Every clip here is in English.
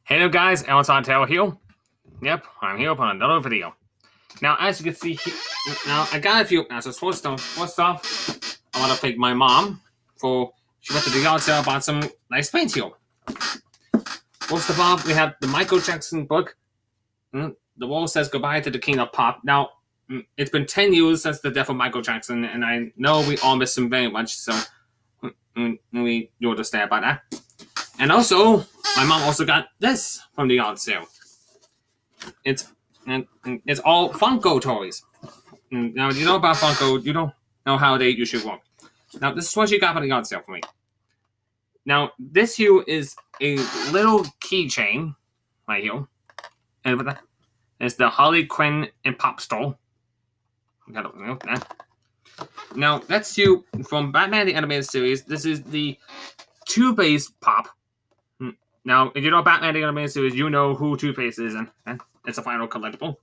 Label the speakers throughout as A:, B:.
A: Hey there guys, Sawtelle here. Yep, I'm here for another video. Now, as you can see here, now I got a few answers. First off, I want to thank my mom for she went to the yard sale, bought some nice paint here. First of all, we have the Michael Jackson book. The wall says goodbye to the king of pop. Now, it's been 10 years since the death of Michael Jackson, and I know we all miss him very much, so you understand about that. And also, my mom also got this from the yard sale. It's all Funko toys. Now, you know about Funko, you don't know how they usually work. Now, this is what she got from the yard sale for me. Now, this here is a little keychain right here. And it's the Harley Quinn and Pop Store. Now, that's you from Batman the Animated Series. This is the Two-Face Pop. Now, if you know Batman the Animated Series, you know who Two-Face is, and it's a final collectible.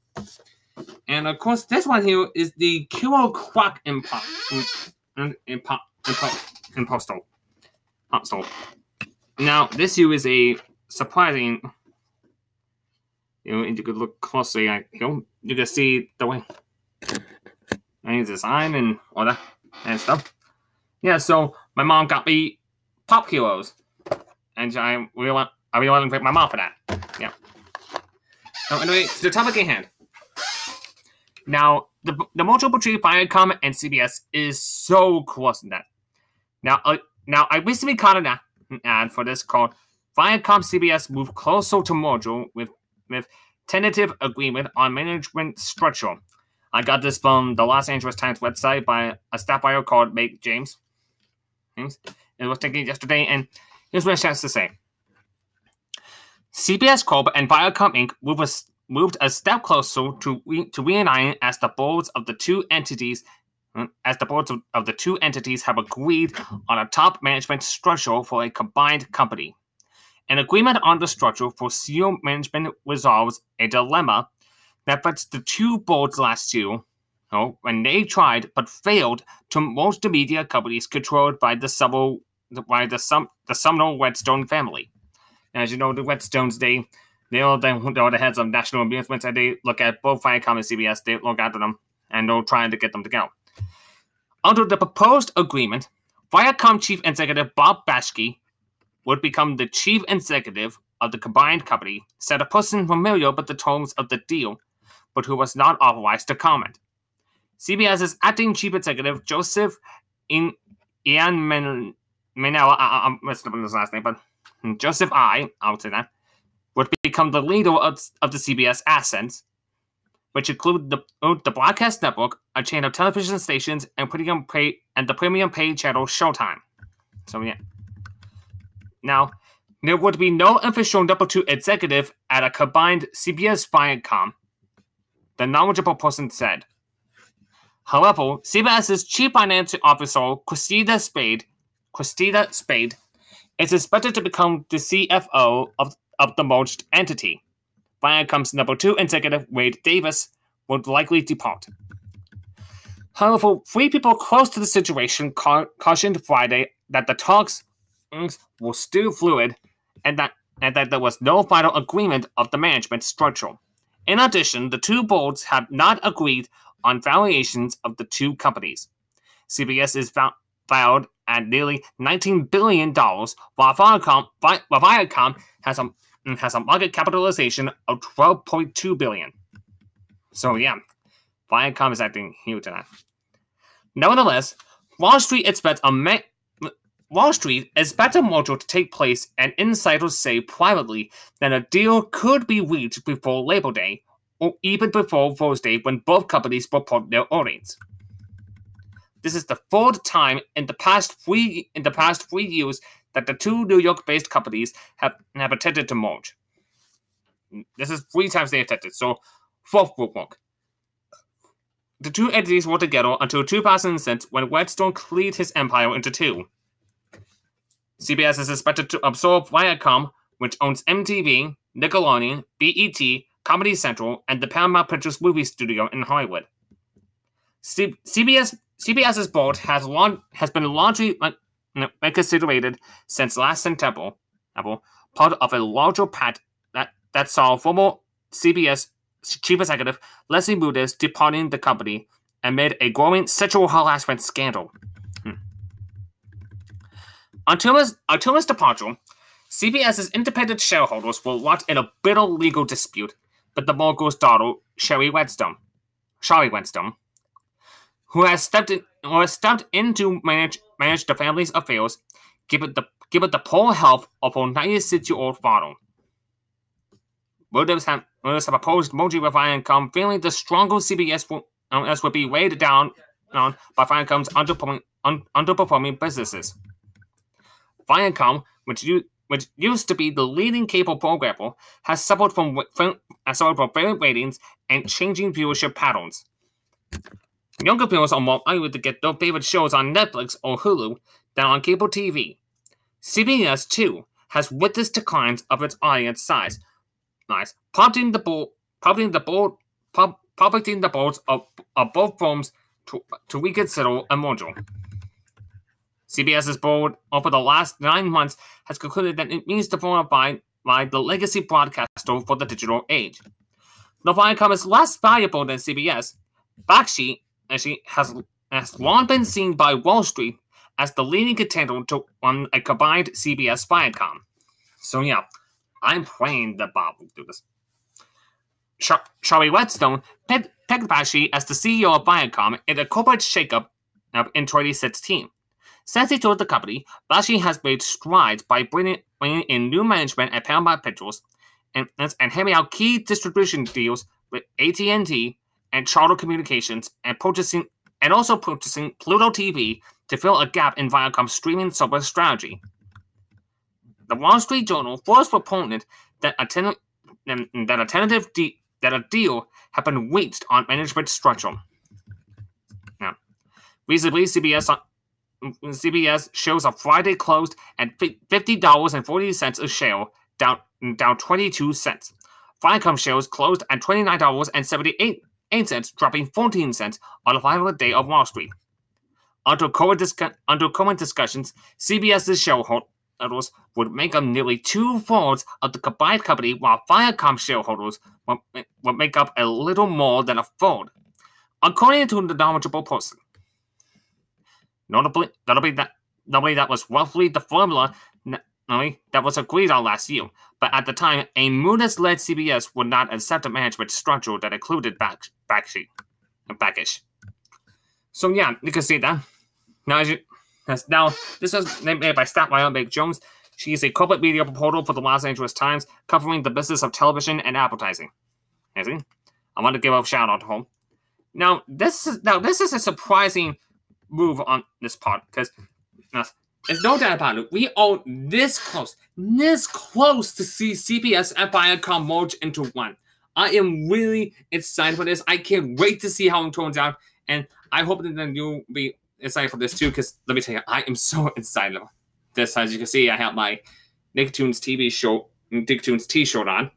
A: And of course, this one here is the Killer Croc in Pop Store. Now, this here is a surprising. If you could look closely, you can see the way and design and all that and stuff. Yeah, so my mom got me Pop Heroes, and I really want to thank my mom for that. Yeah. So anyway, to the topic at hand. Now, the merger between Viacom and CBS is so close to that. Now I recently caught an ad for this called Viacom CBS move closer to merger with tentative agreement on management structure. I got this from the Los Angeles Times website by a staff writer called Meg James. It was taken yesterday, and here's what it has to say. CBS Corp and Viacom Inc. moved a step closer to reuniting as the boards of the two entities have agreed on a top management structure for a combined company. An agreement on the structure for senior management resolves a dilemma that faced the two boards last year, when they tried but failed to merge the media companies controlled by the Sumner Redstone family. As you know, the Redstones, they're the heads of national amusements, and they look at both Viacom and CBS. They look after them, and they're trying to get them to go. Under the proposed agreement, Viacom Chief Executive Bob Baschke would become the chief executive of the combined company, said a person familiar with the terms of the deal, but who was not authorized to comment. CBS's acting chief executive, Joseph Ian Manella, I'm messing up his last name, but Joseph I would say that, would become the leader of the CBS assets, which include the broadcast network, a chain of television stations, and the premium paid channel Showtime. So yeah. Now, there would be no official number 2 executive at a combined CBS Viacom, the knowledgeable person said. However, CBS's Chief Financial Officer, Christina Spade, is expected to become the CFO of the merged entity. Viacom's number 2 executive, Wade Davis, would likely depart. However, 3 people close to the situation cautioned Friday that the talks were still fluid and that there was no final agreement of the management structure. In addition, the two boards have not agreed on valuations of the two companies. CBS is valued at nearly $19 billion, while Viacom has a market capitalization of $12.2 billion. So yeah, Viacom is acting huge tonight. Nevertheless, Wall Street expects a merger to take place, and insiders say privately that a deal could be reached before Labor Day, or even before Thursday when both companies report their earnings. This is the 3rd time in the past 3 years that the two New York-based companies have attempted to merge. This is 3 times they attempted, so 4th will work. The two entities were together until 2006 when Redstone cleaved his empire into 2. CBS is expected to absorb Viacom, which owns MTV, Nickelodeon, BET, Comedy Central, and the Paramount Pictures movie studio in Hollywood. CBS's board has been largely reconsidered since last September, part of a larger pact that saw former CBS chief executive Leslie Moonves departing the company amid a growing sexual harassment scandal. Until his departure, CBS's independent shareholders were locked in a bitter legal dispute with the mogul's daughter, Shari Redstone, who has stepped in to manage the family's affairs, given the poor health of her 96-year-old father. Moonves have opposed merging with Viacom, feeling the stronger CBS would be weighed down by Viacom's underperforming businesses. Viacom, which used to be the leading cable programmer, has suffered from failing ratings and changing viewership patterns. Younger viewers are more likely to get their favorite shows on Netflix or Hulu than on cable TV. CBS, too, has witnessed declines of its audience size, prompting the boards of both firms to reconsider a merger. CBS's board, over the last 9 months, has concluded that it needs to fortify the legacy broadcaster for the digital age. Though Viacom is less valuable than CBS, Bakshi has long been seen by Wall Street as the leading contender to a combined CBS Viacom. So yeah, I'm praying that Bob will do this. Shari Redstone pegged Bakshi as the CEO of Viacom in a corporate shakeup in 2016. Since he joined the company, Bakshi has made strides by bringing in new management at Paramount Pictures and handing out key distribution deals with AT&T and Charter Communications, and also purchasing Pluto TV to fill a gap in Viacom's streaming service strategy. The Wall Street Journal first reported that a deal had been reached on management structure. Now, recently, CBS shows on Friday closed at $50.40 a share, down 22 cents. Viacom shares closed at $29.78, dropping 14 cents on the final day of Wall Street. Under current discussions, CBS's shareholders would make up nearly 2/3 of the combined company, while Viacom shareholders would make up a little more than 1/3, according to the knowledgeable person. Notably, that was roughly the formula that was agreed on last year, but at the time, a Moonves-led CBS would not accept a management structure that included Bakshi. So yeah, you can see that. Now, this was made by Statwire Meg Jones. She is a corporate media reporter for the Los Angeles Times, covering the business of television and advertising. You see? I want to give a shout out to her. Now, this is a surprising move on this part, because there's no doubt about it. We are this close to see CBS and Viacom merge into one. I am really excited for this. I can't wait to see how it turns out, and I hope that you'll be excited for this too, because let me tell you, I am so excited about this. As you can see, I have my Nicktoons t-shirt on.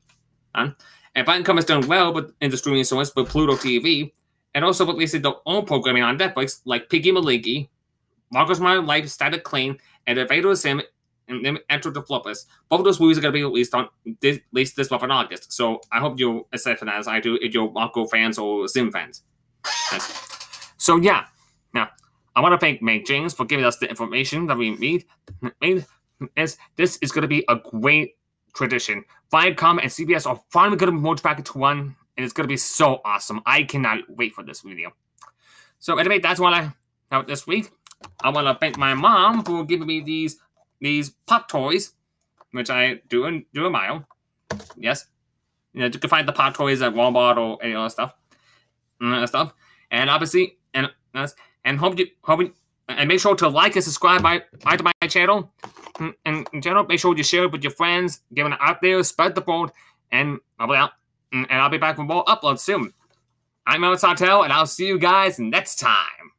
A: And Viacom has done well in the streaming service with Pluto TV, and also releasing their own programming on Netflix, like Piggy Malinky, Marcus My Life, Static Clean, and Invader Sim, and then Enter the Floppers. Both of those movies are going to be released this month in August, so I hope you're excited for that, as I do, if you're Marco fans or Sim fans. Yes. So yeah, now, I want to thank Meg James for giving us the information that we need. This is going to be a great tradition. Viacom and CBS are finally going to merge back into one, and it's going to be so awesome. I cannot wait for this video. So anyway, that's what I have this week. I want to thank my mom for giving me these pop toys, which I do admire. Yes, you can find the pop toys at Walmart or any other stuff, and obviously, and make sure to like and subscribe to my channel. And in general, make sure you share it with your friends, give it out there, spread the word, and I'll be back with more uploads soon. I'm Sawtelle, and I'll see you guys next time.